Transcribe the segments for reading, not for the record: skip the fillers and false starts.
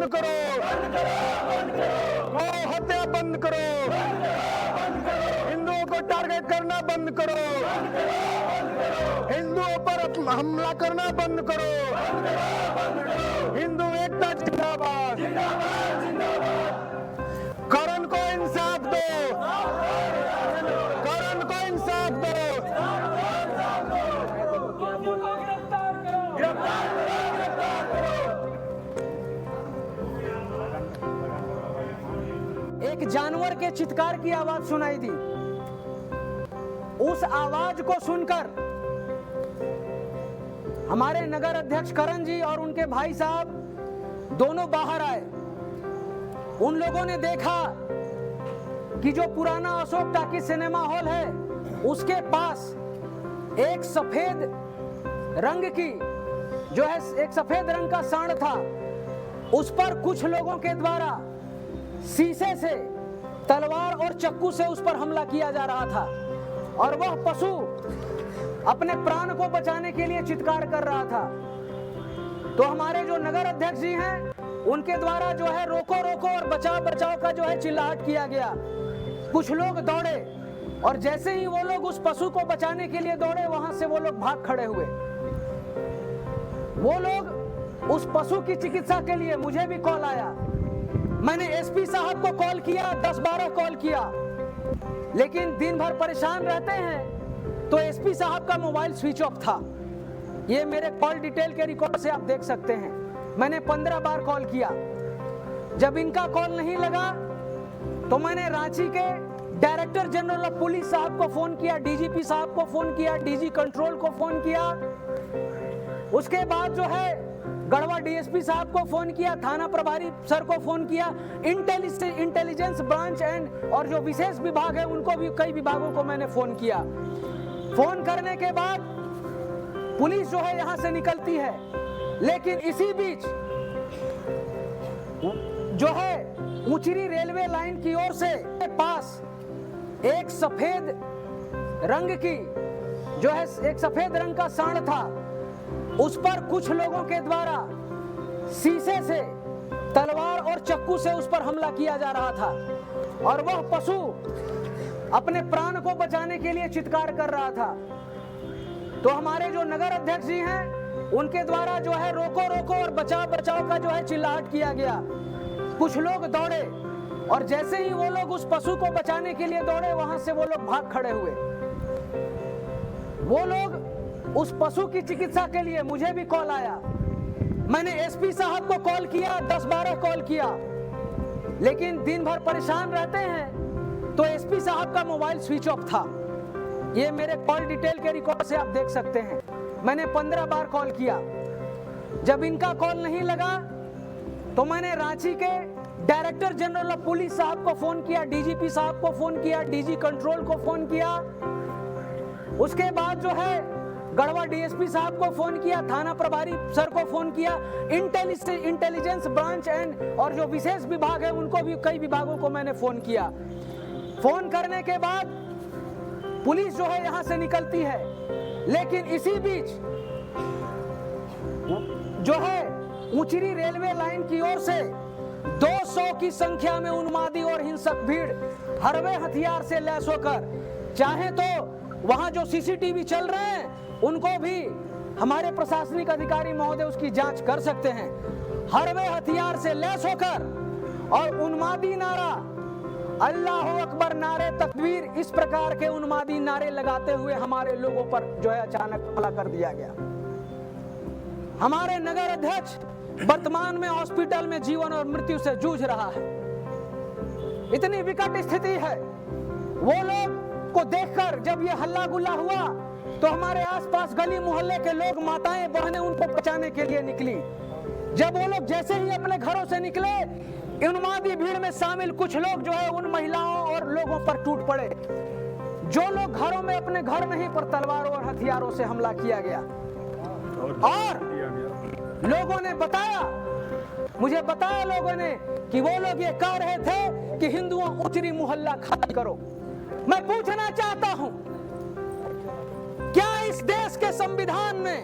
करो, गौ हत्या बंद करो, हिंदुओं को टारगेट करना बंद करो, हिंदुओं पर हमला करना बंद करो, हिंदू एकता जिंदाबाद, करण को इंसाफ दो, करण को इंसाफ दो, एक जानवर के चित्कार की आवाज सुनाई दी। उस आवाज को सुनकर हमारे नगर अध्यक्ष करण जी और उनके भाई साहब दोनों बाहर आए। उन लोगों ने देखा कि जो पुराना अशोक टाकी सिनेमा हॉल है उसके पास एक सफेद रंग की जो है एक सफेद रंग का सांड था, उस पर कुछ लोगों के द्वारा शीशे से तलवार और चक्कू से उस पर हमला किया जा रहा था और वह पशु अपने प्राण को बचाने के लिए चित्कार कर रहा था। तो हमारे जो नगर अध्यक्ष जी हैं उनके द्वारा जो है रोको रोको और बचाव बचाव का जो है चिल्लाहट किया गया। कुछ लोग दौड़े और जैसे ही वो लोग उस पशु को बचाने के लिए दौड़े वहां से वो लोग भाग खड़े हुए। वो लोग उस पशु की चिकित्सा के लिए, मुझे भी कॉल आया, मैंने एसपी साहब को कॉल किया, 10-12 कॉल किया, लेकिन दिन भर परेशान रहते हैं तो एसपी साहब का मोबाइल स्विच ऑफ था। ये मेरे कॉल डिटेल के रिकॉर्ड से आप देख सकते हैं। मैंने 15 बार कॉल किया। जब इनका कॉल नहीं लगा तो मैंने रांची के डायरेक्टर जनरल ऑफ पुलिस साहब को फोन किया, डीजीपी साहब को फोन किया, डीजी कंट्रोल को फोन किया, उसके बाद जो है गढ़वा डीएसपी साहब को फोन किया, थाना प्रभारी सर को फोन किया, इंटेलिजेंस ब्रांच एंड और जो विशेष विभाग है उनको भी, कई विभागों को मैंने फोन किया। फोन करने के बाद पुलिस जो है यहां से निकलती है, लेकिन इसी बीच जो है ऊंचरी रेलवे लाइन की ओर से पास एक सफेद रंग की जो है एक सफेद रंग का सांड था, उस पर कुछ लोगों के द्वारा शीशे से तलवार और चक्कू से उस पर हमला किया जा रहा था और वह पशु अपने प्राण को बचाने के लिए चित्कार कर रहा था। तो हमारे जो नगर अध्यक्ष जी हैं उनके द्वारा जो है रोको रोको और बचाव बचाव का जो है चिल्लाहट किया गया। कुछ लोग दौड़े और जैसे ही वो लोग उस पशु को बचाने के लिए दौड़े वहां से वो लोग भाग खड़े हुए। वो लोग उस पशु की चिकित्सा के लिए, मुझे भी कॉल आया, मैंने एसपी साहब को कॉल किया, 10-12 कॉल किया, लेकिन दिन भर परेशान रहते हैं तो एसपी साहब का मोबाइल स्विच ऑफ था। ये मेरे कॉल डिटेल के रिकॉर्ड से आप देख सकते हैं। मैंने 15 बार कॉल किया। जब इनका कॉल नहीं लगा तो मैंने रांची के डायरेक्टर जनरल ऑफ पुलिस साहब को फोन किया, डीजीपी साहब को फोन किया, डीजी कंट्रोल को फोन किया, उसके बाद जो है गढ़वा डीएसपी साहब को फोन किया, थाना प्रभारी सर को फोन किया, इंटेलिजेंस ब्रांच एंड और जो विशेष विभाग है उनको भी, कई विभागों को मैंने फोन किया। फोन करने के बाद पुलिस जो है यहां से निकलती है, लेकिन इसी बीच जो है ऊंचरी रेलवे लाइन की ओर से 200 की संख्या में उन्मादी और हिंसक भीड़ हरवे हथियार से लैस होकर, चाहे तो वहां जो सीसीटीवी चल रहे हैं उनको भी हमारे प्रशासनिक अधिकारी महोदय उसकी जांच कर सकते हैं, हरवे हथियार से लैस होकर और उन्मादी नारा, अल्लाह अकबर नारे तकबीर, इस प्रकार के उन्मादी नारे लगाते हुए हमारे लोगों पर जो है अचानक हमला कर दिया गया। हमारे नगर अध्यक्ष वर्तमान में हॉस्पिटल में जीवन और मृत्यु से जूझ रहा है। इतनी विकट स्थिति है। वो लोग को देखकर जब ये हल्ला गुल्ला हुआ तो हमारे आसपास गली मोहल्ले के लोग, माताएं बहनें उनको बचाने के लिए निकली। जब वो लोग जैसे ही अपने घरों से निकले, उन्मादी भीड़ में शामिल कुछ लोग जो है उन महिलाओं और लोगों पर टूट पड़े। जो लोग घरों में, अपने घर में ही पर तलवारों और हथियारों से हमला किया गया। और लोगों ने बताया, मुझे बताया लोगों ने कि वो लोग ये कह रहे थे कि हिंदुओं ऊंचरी मोहल्ला खाली करो। मैं पूछना चाहता हूं, क्या इस देश के संविधान में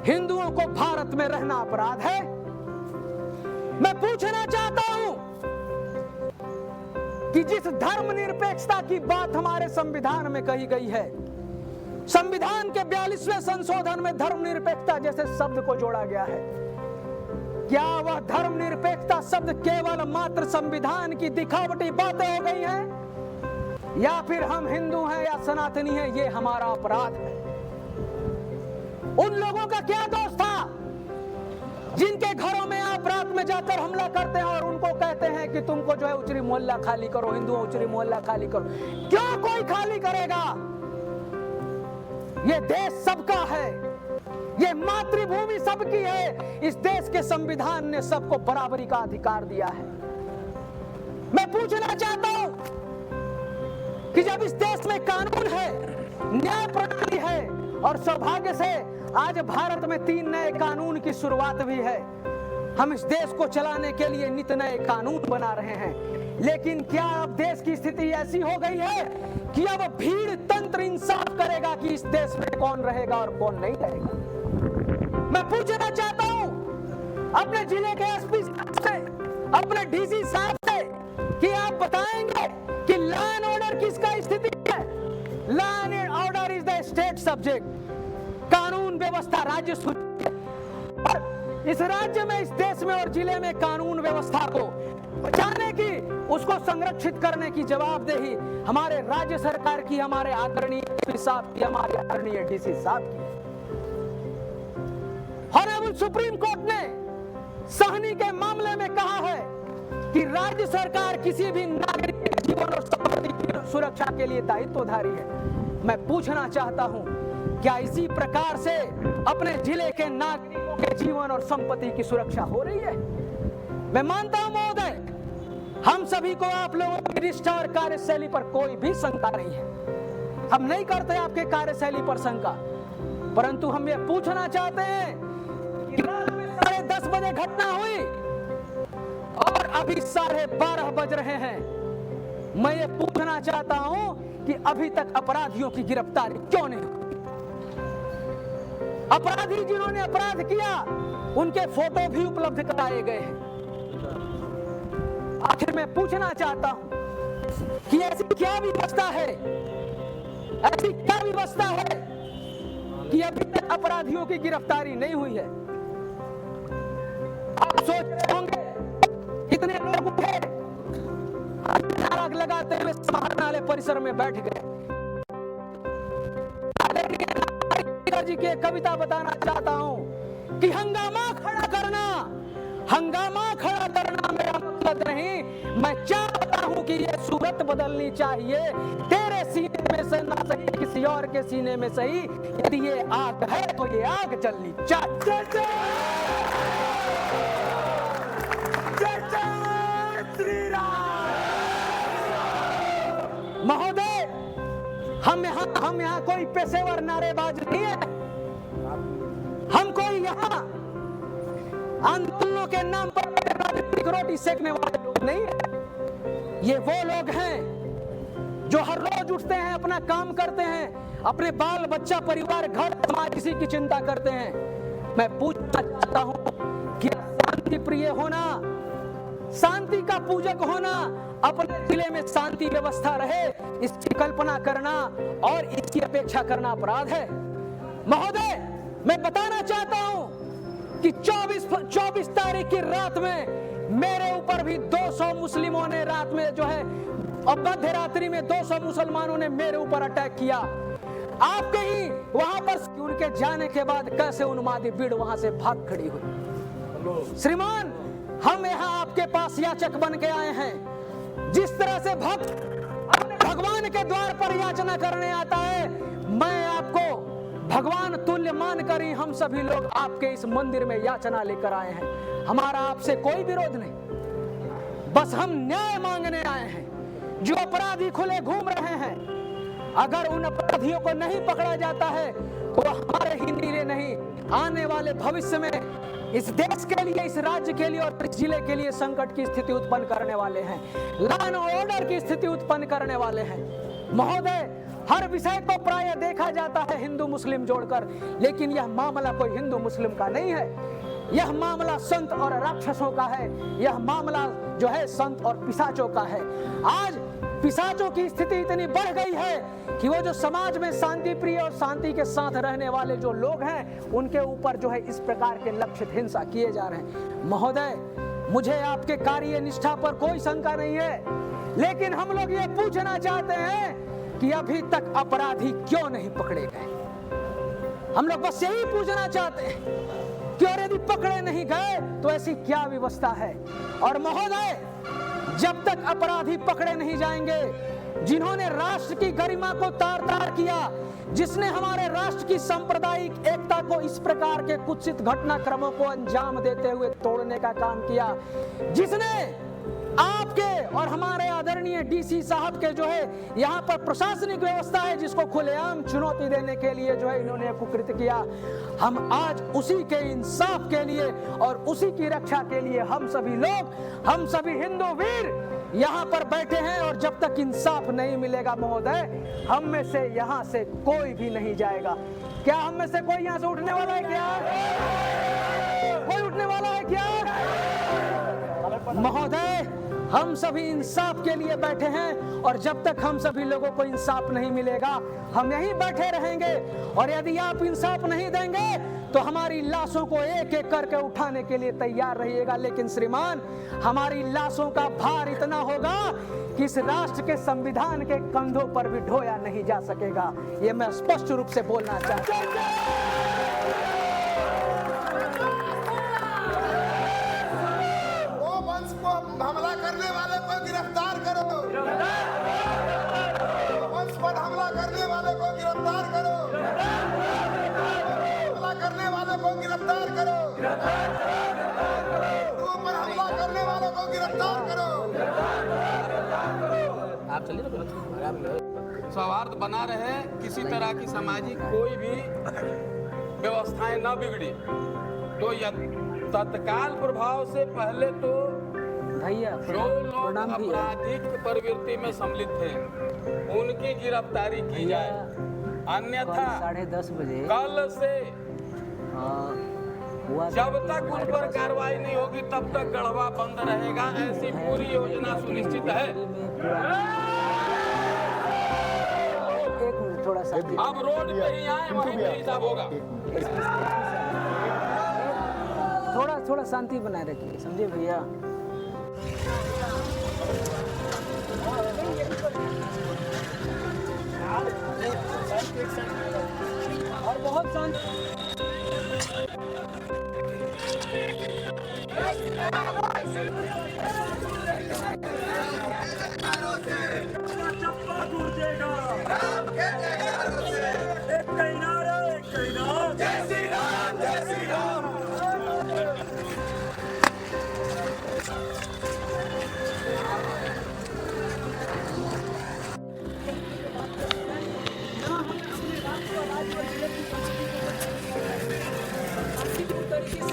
हिंदुओं को भारत में रहना अपराध है? मैं पूछना चाहता हूं कि जिस धर्मनिरपेक्षता की बात हमारे संविधान में कही गई है, संविधान के 42वें संशोधन में धर्मनिरपेक्षता जैसे शब्द को जोड़ा गया है, क्या वह धर्मनिरपेक्षता शब्द केवल मात्र संविधान की दिखावटी बातें हो गई हैं, या फिर हम हिंदू हैं या सनातनी हैं ये हमारा अपराध है? उन लोगों का क्या दोष था जिनके घरों में आप रात में जाकर हमला करते हैं और उनको कहते हैं कि तुमको जो है उचरी मोहल्ला खाली करो, हिंदू उचरी मोहल्ला खाली करो? क्यों कोई खाली करेगा? ये देश सबका है, ये मातृभूमि सबकी है। इस देश के संविधान ने सबको बराबरी का अधिकार दिया है। मैं पूछना चाहता हूं कि जब इस देश में कानून है, न्याय प्रणाली है, और सौभाग्य से आज भारत में 3 नए कानून की शुरुआत भी है, हम इस देश को चलाने के लिए नित नए कानून बना रहे हैं, लेकिन क्या अब देश की स्थिति ऐसी हो गई है कि अब भीड़ तंत्र इंसाफ करेगा कि इस देश में कौन रहेगा और कौन नहीं रहेगा? मैं पूछना चाहता हूं अपने जिले के एसपी साहब से, अपने डीसी साहब से, कि आप बताएंगे कि लॉ एंड ऑर्डर किसका स्थिति है? Law and order is the state subject. कानून व्यवस्था राज्य और इस राज्य में, इस देश में और जिले में कानून व्यवस्था को बचाने की, उसको संरक्षित करने की जवाबदेही हमारे राज्य सरकार की, हमारे आदरणीय एसपी साहब की, हमारे आदरणीय डीसी साहब की। ऑनरेबल सुप्रीम कोर्ट ने सहनी के मामले में कहा है कि राज्य सरकार किसी भी नागरिक के जीवन और संपत्ति की सुरक्षा के लिए दायित्वधारी है। मैं पूछना चाहता हूं, क्या इसी प्रकार से अपने जिले के नागरिकों के जीवन और संपत्ति की सुरक्षा हो रही है? मैं मानता हूं महोदय, हम सभी को आप लोगों की निष्ठा और कार्यशैली पर कोई भी शंका नहीं है। हम नहीं करते आपके कार्यशैली पर शंका, परंतु हम ये पूछना चाहते हैं कि रात में 10:30 बजे घटना हुई और अभी 12:30 बज रहे हैं। मैं ये पूछना चाहता हूं कि अभी तक अपराधियों की गिरफ्तारी क्यों नहीं? अपराधी जिन्होंने अपराध किया उनके फोटो भी उपलब्ध कराए गए हैं। आखिर मैं पूछना चाहता हूं कि ऐसी क्या व्यवस्था है, ऐसी क्या व्यवस्था है कि अभी तक अपराधियों की गिरफ्तारी नहीं हुई है? आप सोच रहे होंगे कितने लोग उठे, नारा लगाते हुए समाहरणालय परिसर में बैठ गए। जी की कविता बताना चाहता हूं कि हंगामा खड़ा करना मेरा मकसद नहीं। मैं चाहता हूं कि ये सूरत बदलनी चाहिए। तेरे सीने में से ना सही, किसी और के सीने में सही, यदि ये आग है तो ये आग जलनी चाहिए। महोदय, हम यहाँ कोई पेशेवर नारेबाज नहीं है। हम कोई यहाँ आंदोलनों के नाम पर राजनीतिक रोटी सेकने वाले लोग नहीं है। ये वो लोग हैं जो हर रोज उठते हैं, अपना काम करते हैं, अपने बाल बच्चा परिवार घर समाज किसी की चिंता करते हैं। मैं पूछना चाहता हूं कि शांति प्रिय होना, शांति का पूजक होना, अपने जिले में शांति व्यवस्था रहे, इसकी कल्पना करना और इसकी अपेक्षा करना अपराध है। महोदय, मैं बताना चाहता हूं कि 24 तारीख की रात में मेरे ऊपर भी 200 मुस्लिमों ने रात में जो है, और मध्य रात्रि में 200 मुसलमानों ने मेरे ऊपर अटैक किया। आपके ही वहां पर उनके जाने के बाद कैसे उन्मादी भीड़ वहां से भाग खड़ी हुई। श्रीमान, हम यहाँ आपके पास याचक बन के आए हैं। जिस तरह से भक्त अपने भगवान के द्वार पर याचना करने आता है, मैं आपको भगवान तुल्य मानकर ही हम सभी लोग आपके इस मंदिर में याचना लेकर आए हैं। हमारा आपसे कोई विरोध नहीं, बस हम न्याय मांगने आए हैं। जो अपराधी खुले घूम रहे हैं, अगर उन अपराधियों को नहीं पकड़ा जाता है तो हमारे ही लिए नहीं, आने वाले भविष्य में इस देश के लिए, इस राज्य के लिए और इस जिले के लिए संकट की स्थिति उत्पन्न करने वाले हैं, लॉ एंड ऑर्डर की स्थिति उत्पन्न करने वाले हैं। महोदय, हर विषय को प्राय देखा जाता है हिंदू मुस्लिम जोड़कर, लेकिन यह मामला कोई हिंदू मुस्लिम का नहीं है। यह मामला संत और राक्षसों का है, यह मामला जो है संत और पिशाचों का है। आज पिशाचों की स्थिति इतनी बढ़ गई है कि वो जो समाज में शांति प्रिय और शांति के साथ रहने वाले जो लोग हैं उनके ऊपर जो है इस प्रकार के लक्षित हिंसा किए जा रहे हैं। महोदय, मुझे आपके कार्य निष्ठा पर कोई शंका नहीं है, लेकिन हम लोग ये पूछना चाहते हैं कि अभी तक अपराधी क्यों नहीं पकड़े गए। हम लोग बस यही पूछना चाहते हैं कि और यदि पकड़े नहीं गए तो ऐसी क्या व्यवस्था है। और महोदय, जब तक अपराधी पकड़े नहीं जाएंगे, जिन्होंने राष्ट्र की गरिमा को तार-तार किया, जिसने हमारे राष्ट्र की सांप्रदायिक एकता को इस प्रकार के कुत्सित घटनाक्रमों को अंजाम देते हुए तोड़ने का काम किया, जिसने आपके और हमारे आदरणीय डीसी साहब के जो है यहाँ पर प्रशासनिक व्यवस्था है जिसको खुलेआम चुनौती देने के लिए जो है इन्होंने कुकृत्य किया, हम आज उसी के इंसाफ के लिए और उसी की रक्षा के लिए हम सभी लोग, हम सभी हिंदू वीर यहाँ पर बैठे हैं। और जब तक इंसाफ नहीं मिलेगा महोदय, हम में से यहाँ से कोई भी नहीं जाएगा। क्या हम में से कोई यहाँ से उठने वाला है? क्या कोई उठने वाला है क्या? महोदय, हम सभी इंसाफ के लिए बैठे हैं और जब तक हम सभी लोगों को इंसाफ नहीं मिलेगा हम यहीं बैठे रहेंगे। और यदि आप इंसाफ नहीं देंगे तो हमारी लाशों को एक एक करके उठाने के लिए तैयार रहिएगा। लेकिन श्रीमान, हमारी लाशों का भार इतना होगा कि इस राष्ट्र के संविधान के कंधों पर भी ढोया नहीं जा सकेगा। ये मैं स्पष्ट रूप से बोलना चाहता हूं। हमला करने वाले को गिरफ्तार करो, वंश पर हमला करने वाले को गिरफ्तार करो, हमला करने वाले को गिरफ्तार करो, पर हमला करने वाले को गिरफ्तार करो। आप चलिए। सौहार्द बना रहे, किसी तरह की सामाजिक कोई भी व्यवस्थाएं न बिगड़ी, तो तत्काल प्रभाव से पहले तो भैया जो लोग आपराधिक प्रवृत्ति में सम्मिलित थे उनकी गिरफ्तारी की जाए, अन्यथा 10:30 बजे कल से जब तक उन पर कार्रवाई नहीं होगी तब तक गढ़वा बंद रहेगा। ऐसी पूरी योजना सुनिश्चित है। थोड़ा सा अब रोड पे ही आए, वहीं पे हिसाब होगा। थोड़ा शांति बनाए रखिए, समझे भैया। और बहुत शांति।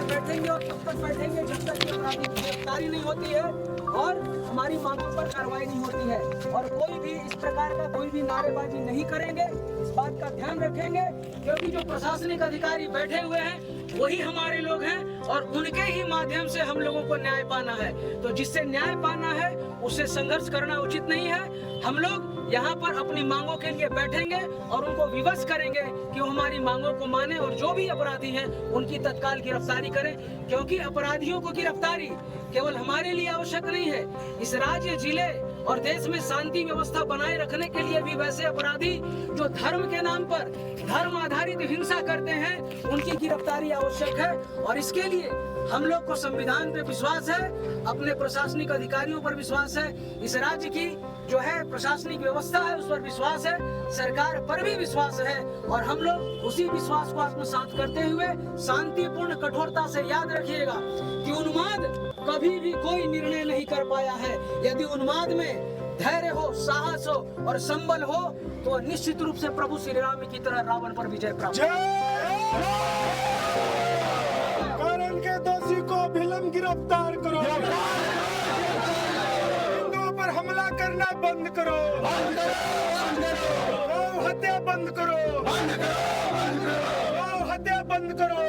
बैठेंगे और तब तक बैठेंगे जब तक अपराधी की गिरफ्तारी नहीं होती है और हमारी मांगों पर कार्रवाई नहीं होती है। और कोई भी इस प्रकार का कोई भी नारेबाजी नहीं करेंगे, इस बात का ध्यान रखेंगे, क्योंकि जो प्रशासनिक अधिकारी बैठे हुए हैं वही हमारे लोग हैं और उनके ही माध्यम से हम लोगों को न्याय पाना है। तो जिससे न्याय पाना है उससे संघर्ष करना उचित नहीं है। हम लोग यहाँ पर अपनी मांगों के लिए बैठेंगे और उनको विवश करेंगे कि वो हमारी मांगों को माने और जो भी अपराधी हैं उनकी तत्काल गिरफ्तारी करें, क्योंकि अपराधियों को गिरफ्तारी केवल हमारे लिए आवश्यक नहीं है, इस राज्य, जिले और देश में शांति व्यवस्था बनाए रखने के लिए भी वैसे अपराधी जो धर्म के नाम पर धर्म आधारित हिंसा करते हैं उनकी गिरफ्तारी आवश्यक है। और इसके लिए हम लोग को संविधान पे विश्वास है, अपने प्रशासनिक अधिकारियों पर विश्वास है, इस राज्य की जो है प्रशासनिक व्यवस्था है उस पर विश्वास है, सरकार पर भी विश्वास है। और हम लोग उसी विश्वास को आत्मसात करते हुए शांतिपूर्ण कठोरता से याद रखिएगा कि उन्माद कभी भी कोई निर्णय नहीं कर पाया है। यदि उन्माद में धैर्य हो, साहस हो और संबल हो तो निश्चित रूप से प्रभु श्री राम की तरह रावण पर विजय प्राप्त। कारण के दोषी को अभिलंब गिरफ्तार करो, हिंदुओं पर हमला करना बंद करो, गौ हत्या बंद करो, गौ हत्या बंद करो,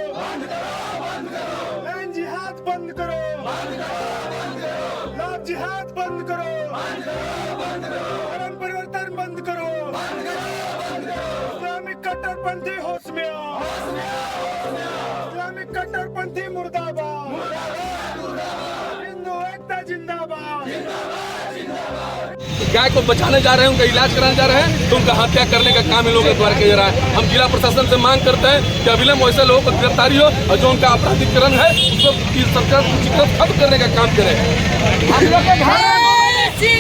बंद करो धर्म परिवर्तन बंद करो इस्लामिक कट्टरपंथी होश में आओ इस्लामिक कट्टरपंथी मुर्दाबाद हिंदू एकता जिंदाबाद गाय को बचाने जा रहे हैं, उनका इलाज कराने जा रहे हैं, तो उनका हत्या करने का काम इन लोगों के द्वारा किया जा रहा है। हम जिला प्रशासन से मांग करते हैं कि अविलंब वैसे लोगों को गिरफ्तारी हो और जो उनका आपराधिकरण है उसको सरकार खत्म करने का काम करे। हम लोग